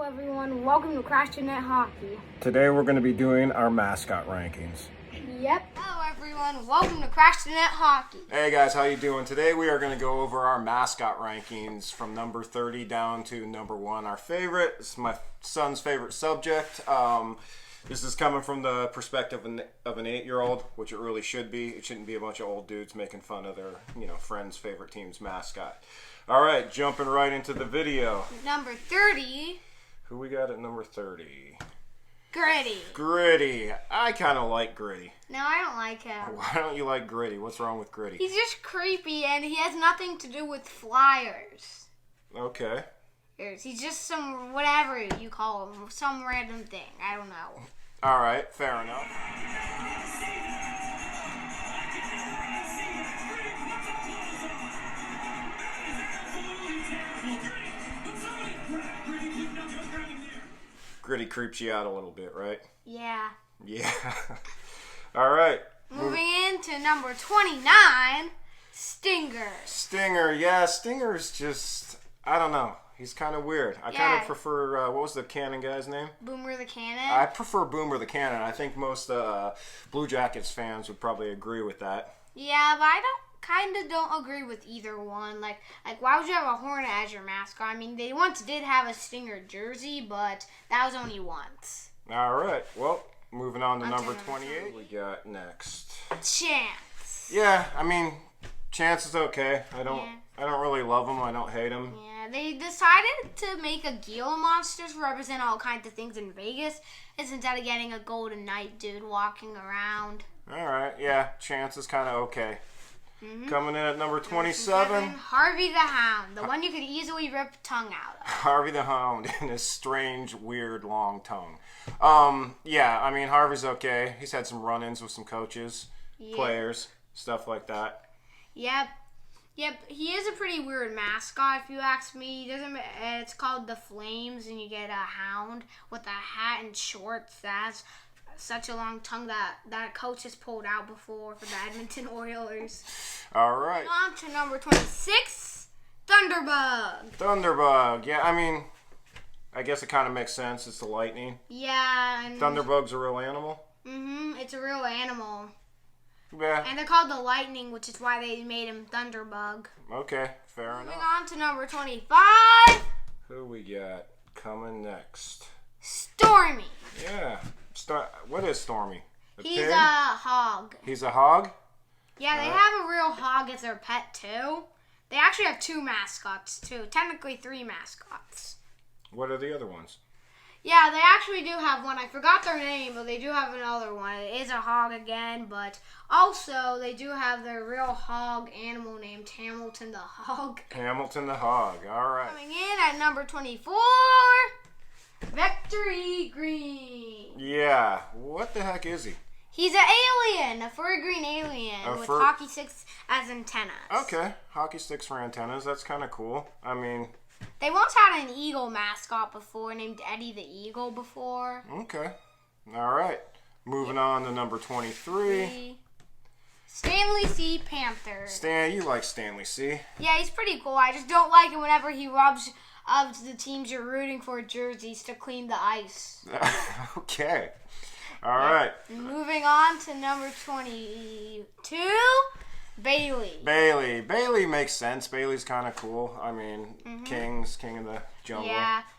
everyone, welcome to Crash to Net Hockey. Today we're going to be doing our mascot rankings. Yep. Hello everyone, welcome to Crash to Net Hockey. Hey guys, how you doing? Today we are going to go over our mascot rankings from number 30 down to number 1. Our favorite, it's my son's favorite subject. This is coming from the perspective of an 8-year-old, which it really should be. It shouldn't be a bunch of old dudes making fun of their, friend's favorite team's mascot. All right, jumping right into the video. Number 30. Who we got at number 30? Gritty. Gritty. I kind of like Gritty. No, I don't like him. Why don't you like Gritty? What's wrong with Gritty? He's just creepy and he has nothing to do with flyers. Okay. He's just some, whatever you call him, some random thing. I don't know. All right, fair enough. Gritty creeps you out a little bit, right? Yeah. Yeah. All right. Moving into number 29, Stinger. Stinger, yeah. Stinger's just, I don't know. He's kind of weird. I kind of prefer, what was the Cannon guy's name? Boomer the Cannon. I prefer Boomer the Cannon. I think most Blue Jackets fans would probably agree with that. Yeah, but I don't agree with either one. Like why would you have a Hornet as your mascot? I mean, they once did have a Stinger jersey, but that was only once. All right. Well, moving on to number 28. We got next. Chance. Yeah, I mean, Chance is okay. I don't really love him. I don't hate him. Yeah, they decided to make a Gila monster to represent all kinds of things in Vegas, instead of getting a Golden Knight dude walking around. All right. Yeah, Chance is kind of okay. Coming in at number 27. Harvey the Hound, the one you could easily rip tongue out of. Harvey the Hound and his strange, weird, long tongue. Yeah, I mean, Harvey's okay. He's had some run-ins with some coaches, players, stuff like that. Yep, he is a pretty weird mascot, if you ask me. It's called the Flames, and you get a hound with a hat and shorts that has such a long tongue that coach has pulled out before for the Edmonton Oilers. All right. On to number 26, Thunderbug. Thunderbug. Yeah, I mean, I guess it kind of makes sense. It's the lightning. Yeah. And Thunderbug's a real animal? It's a real animal. Yeah. And they're called the Lightning, which is why they made him Thunderbug. Okay, fair enough. Moving on to number 25. Who we got coming next? Stormy. Yeah. What is Stormy? He's a hog. He's a hog? Yeah, they have a real hog as their pet, too. They actually have 2 mascots, too. Technically 3 mascots. What are the other ones? Yeah, they actually do have one. I forgot their name, but they do have another one. It is a hog again, but also they do have their real hog animal named Hamilton the Hog. Hamilton the Hog. All right. Coming in at number 24, Victory Green. Yeah. What the heck is he? He's an alien, a furry green alien with hockey sticks as antennas. Okay. Hockey sticks for antennas. That's kind of cool. I mean, they once had an eagle mascot before named Eddie the Eagle before. Okay. All right. Moving on to number 23. Stanley C. Panther. You like Stanley C. Yeah, he's pretty cool. I just don't like it whenever he rubs of the teams you're rooting for jerseys to clean the ice. Okay. All right. Moving on to number 22, Bailey. Bailey makes sense. Bailey's kind of cool. I mean, king of the jungle,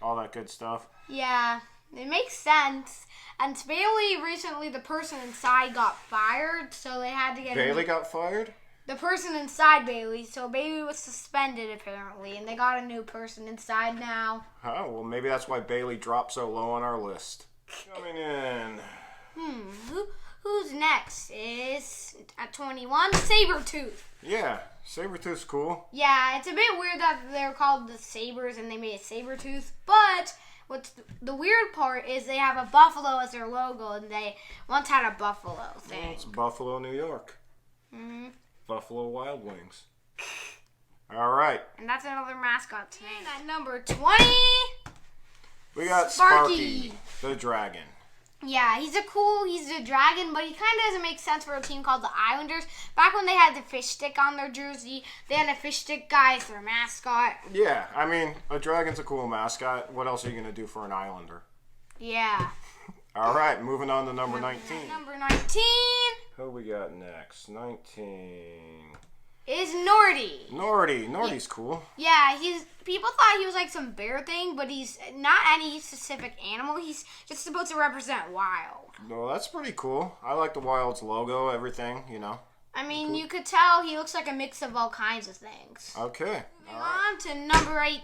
all that good stuff. Yeah, it makes sense. And Bailey, recently the person inside got fired, so they had to get Bailey got fired? The person inside Bailey, so Bailey was suspended apparently, and they got a new person inside now. Oh, well maybe that's why Bailey dropped so low on our list. Coming in. Who's next is, at 21, Sabertooth. Yeah, Sabertooth's cool. Yeah, it's a bit weird that they're called the Sabres and they made a Sabertooth, but what's the weird part is they have a buffalo as their logo, and they once had a buffalo thing. Well, it's Buffalo, New York. Buffalo Wild Wings. All right. And that's another mascot today. And at number 20, we got Sparky the Dragon. Yeah, he's a dragon, but he kind of doesn't make sense for a team called the Islanders. Back when they had the fish stick on their jersey, they had a fish stick guy as their mascot. Yeah, I mean, a dragon's a cool mascot. What else are you going to do for an Islander? Yeah. All right, moving on to number 19. Number 19 Who we got next? 19. is Nordy. Nordy's cool. Yeah, people thought he was like some bear thing, but he's not any specific animal. He's just supposed to represent wild. Well, that's pretty cool. I like the Wild's logo, everything, you know. I mean, you could tell he looks like a mix of all kinds of things. Okay. Moving on to number 18,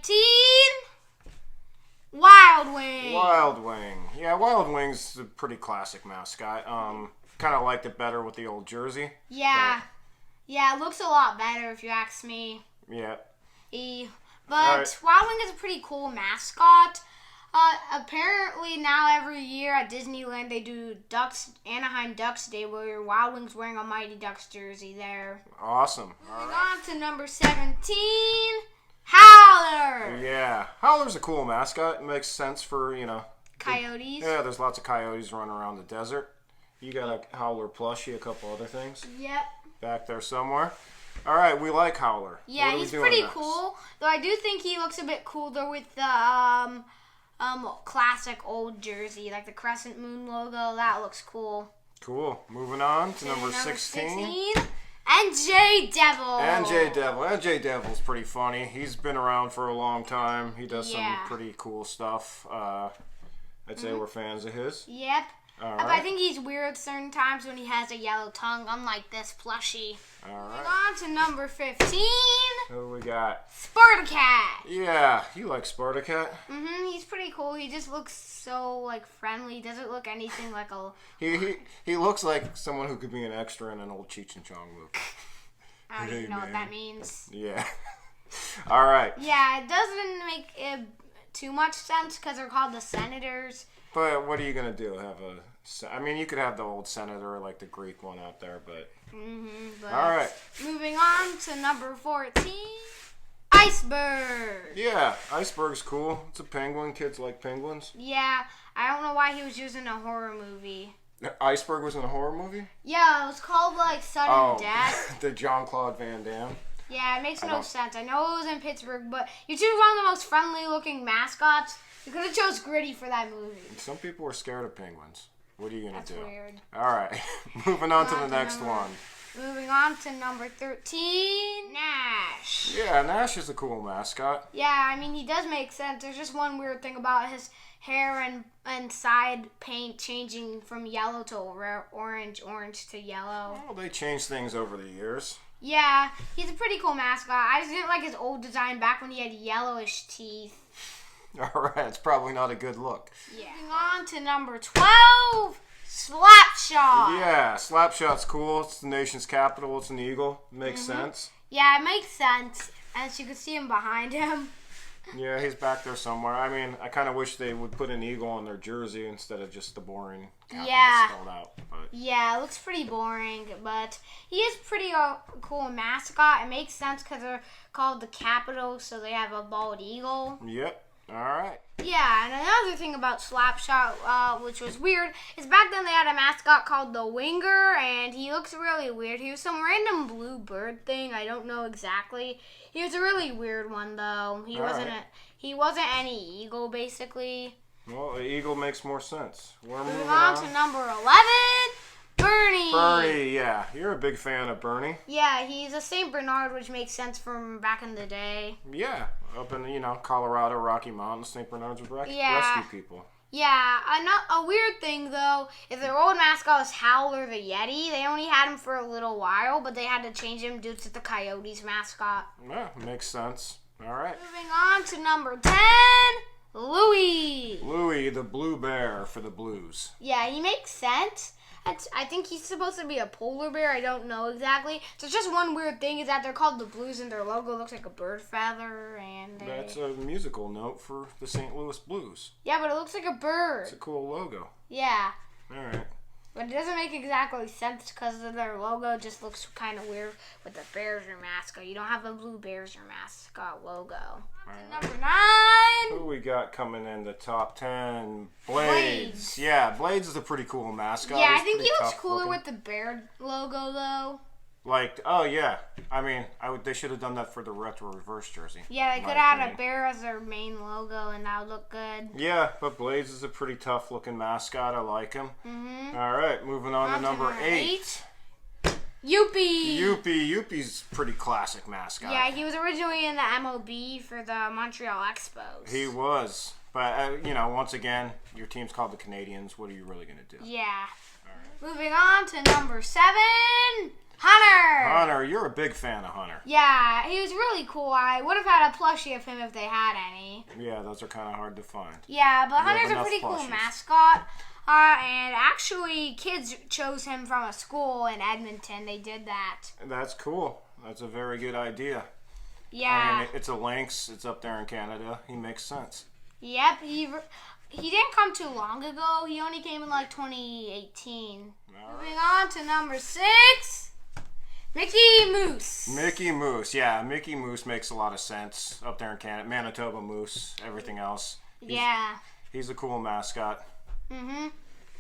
Wild Wing. Wild Wing. Yeah, Wild Wing's a pretty classic mascot. Kind of liked it better with the old jersey. Yeah. Yeah, it looks a lot better if you ask me. Yeah. But right. Wild Wing is a pretty cool mascot. Apparently now every year at Disneyland they do Anaheim Ducks Day where your Wild Wing's wearing a Mighty Ducks jersey there. Awesome. Moving on to number 17, Howler. Yeah. Howler's a cool mascot. It makes sense for, Coyotes. Yeah, there's lots of coyotes running around the desert. You got a Howler plushie, a couple other things. Yep. Back there somewhere. All right, we like Howler. Yeah, he's pretty cool. Though I do think he looks a bit cooler with the classic old jersey, like the crescent moon logo. That looks cool. Cool. Moving on to number 16. NJ Devil. NJ Devil's pretty funny. He's been around for a long time. He does some pretty cool stuff. I'd say we're fans of his. Yep. All But right. I think he's weird certain times when he has a yellow tongue, unlike this plushie. All right. Moving on to number 15, Who we got? SparkyCat. Yeah, you like SparkyCat? He's pretty cool. He just looks so friendly. He doesn't look anything like a. He looks like someone who could be an extra in an old Cheech and Chong movie. I don't even know what that means. Yeah. All right. Yeah, it doesn't make too much sense because they're called the Senators. But what are you gonna do? You could have the old senator, like the Greek one out there, but. But all right. Moving on to number 14, Iceberg. Yeah, Iceberg's cool. It's a penguin. Kids like penguins. Yeah, I don't know why he was using a horror movie. Iceberg was in a horror movie? Yeah, it was called Sudden Death. The Jean-Claude Van Damme. Yeah, it makes no sense. I know it was in Pittsburgh, but you choose one of the most friendly-looking mascots. You could have chose Gritty for that movie. Some people are scared of penguins. What are you going to do? That's weird. All right. Moving on to the next one. Moving on to number 13, Nash. Yeah, Nash is a cool mascot. Yeah, he does make sense. There's just one weird thing about his hair and side paint changing from yellow to orange to yellow. Well, they changed things over the years. Yeah, he's a pretty cool mascot. I just didn't like his old design back when he had yellowish teeth. All right, it's probably not a good look. Yeah. Moving on to number 12, Slapshot. Yeah, Slapshot's cool. It's the nation's capital. It's an eagle. Makes sense. Yeah, it makes sense. As you can see him behind him. Yeah, he's back there somewhere. I kind of wish they would put an eagle on their jersey instead of just the boring capital spelled out. But. Yeah, it looks pretty boring, but he is pretty cool mascot. It makes sense because they're called the Capitol, so they have a bald eagle. Yep. All right. Yeah, and another thing about Slapshot, which was weird, is back then they had a mascot called the Winger, and he looks really weird. He was some random blue bird thing. I don't know exactly. He was a really weird one, though. He wasn't any eagle, basically. Well, the eagle makes more sense. We're moving on to number 11, Bernie. Bernie, yeah. You're a big fan of Bernie. Yeah, he's a St. Bernard, which makes sense from back in the day. Yeah, up in, Colorado, Rocky Mountains, St. Bernards would rescue people. Yeah, a weird thing, though, is their old mascot was Howler the Yeti. They only had him for a little while, but they had to change him due to the Coyotes mascot. Yeah, makes sense. All right. Moving on to number 10, Louie. Louie, the blue bear for the Blues. Yeah, he makes sense. I think he's supposed to be a polar bear. I don't know exactly. So just one weird thing is that they're called the Blues and their logo looks like a bird feather. That's a musical note for the St. Louis Blues. Yeah, but it looks like a bird. It's a cool logo. Yeah. All right. But it doesn't make exactly sense because their logo just looks kind of weird with the Bears or mascot. You don't have the blue Bears or mascot logo. Number 9. Who we got coming in the top 10? Blades. Yeah, Blades is a pretty cool mascot. Yeah, I think he looks cooler with the Bear logo though. Like, oh yeah. I mean, they should have done that for the retro reverse jersey. Yeah, they could have had a bear as their main logo, and that would look good. Yeah, but Blades is a pretty tough looking mascot. I like him. All right, moving on to number 8. Youppi. Youppi's pretty classic mascot. Yeah, he was originally in the MLB for the Montreal Expos. He was. But, once again, your team's called the Canadians. What are you really going to do? Yeah. All right. Moving on to number 7. Hunter, you're a big fan of Hunter. Yeah, he was really cool. I would have had a plushie of him if they had any. Yeah, those are kind of hard to find. Yeah, but Hunter's a pretty cool mascot. And actually, kids chose him from a school in Edmonton. They did that. That's cool. That's a very good idea. Yeah. I mean, it's a lynx. It's up there in Canada. He makes sense. Yep. He didn't come too long ago. He only came in like 2018. Moving on to number 6. Mickey Moose. Mickey Moose, yeah. Mickey Moose makes a lot of sense up there in Canada. Manitoba Moose, everything else. He's a cool mascot.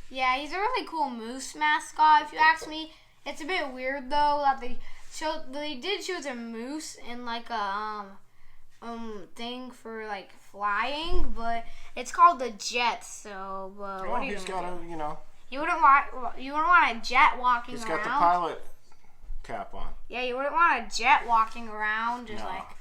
Yeah, he's a really cool moose mascot, if you ask me. It's a bit weird, though, that they did choose a moose in, like, a thing for, like, flying, but it's called the jet, so, what are you gonna do? You wouldn't want a jet walking around. He's got the pilot cap on. Yeah, you wouldn't want a jet walking around.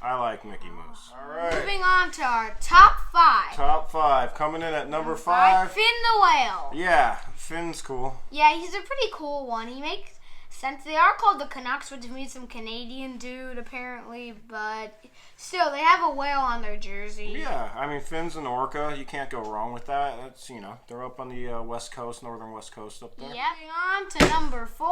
I like Mickey Moose. All right. Moving on to our top 5. Top 5. Coming in at number 5. Finn the Whale. Yeah, Finn's cool. Yeah, he's a pretty cool one. He makes sense. They are called the Canucks, which means some Canadian dude, apparently. But still, they have a whale on their jersey. Yeah, I mean, Finn's an orca. You can't go wrong with that. That's, they're up on the west coast, northern west coast up there. Yeah. Moving on to number 4.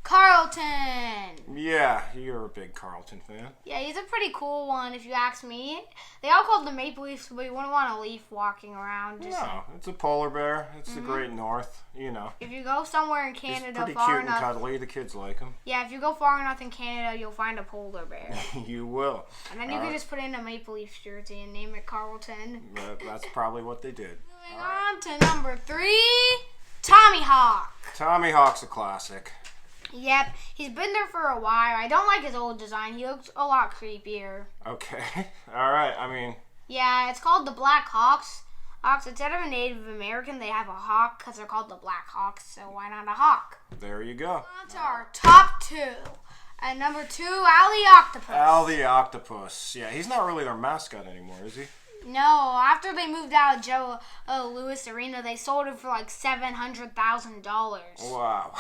Carlton. Yeah, you're a big Carlton fan. Yeah, he's a pretty cool one, if you ask me. They all called the Maple Leafs, but you wouldn't want a leaf walking around. No, it's a polar bear. It's the Great North, If you go somewhere in Canada He's pretty far cute enough, and cuddly. The kids like him. Yeah, if you go far enough in Canada, you'll find a polar bear. You will. And then you can just put in a Maple Leafs jersey and name it Carlton. That's probably what they did. Moving on to number 3, Tommy Hawk. Tommy Hawk's a classic. Yep, he's been there for a while. I don't like his old design. He looks a lot creepier. Okay. All right. I mean. Yeah, it's called the Black Hawks. Instead of a Native American, they have a hawk because they're called the Black Hawks. So why not a hawk? There you go. On to our top 2. And number 2, Al the Octopus. Al the Octopus. Yeah, he's not really their mascot anymore, is he? No, after they moved out of Joe Louis Arena, they sold it for like $700,000. Wow.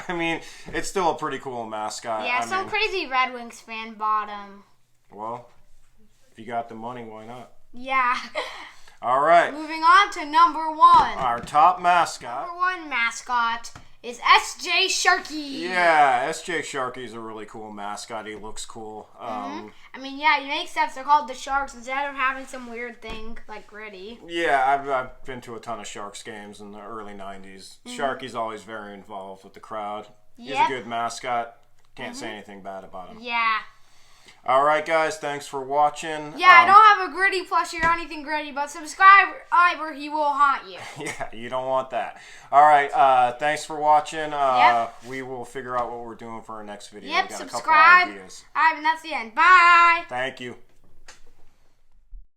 I mean, it's still a pretty cool mascot. Yeah, some crazy Red Wings fan bought him. Well, if you got the money, why not? Yeah. All right. Moving on to number 1. Our top mascot. Number 1 mascot is SJ Sharkey. Yeah, SJ Sharkey is a really cool mascot. He looks cool. I mean, yeah, it makes sense. They're called the Sharks instead of having some weird thing like Gritty. Yeah, I've been to a ton of Sharks games in the early 90s. Sharky's always very involved with the crowd. He's a good mascot. Can't say anything bad about him. Yeah. All right, guys, thanks for watching. Yeah, I don't have a Gritty plushie or anything Gritty, but subscribe or he will haunt you. Yeah, you don't want that. All right, thanks for watching. We will figure out what we're doing for our next video. Yep, we got subscribe. A couple ideas. All right, and that's the end. Bye. Thank you.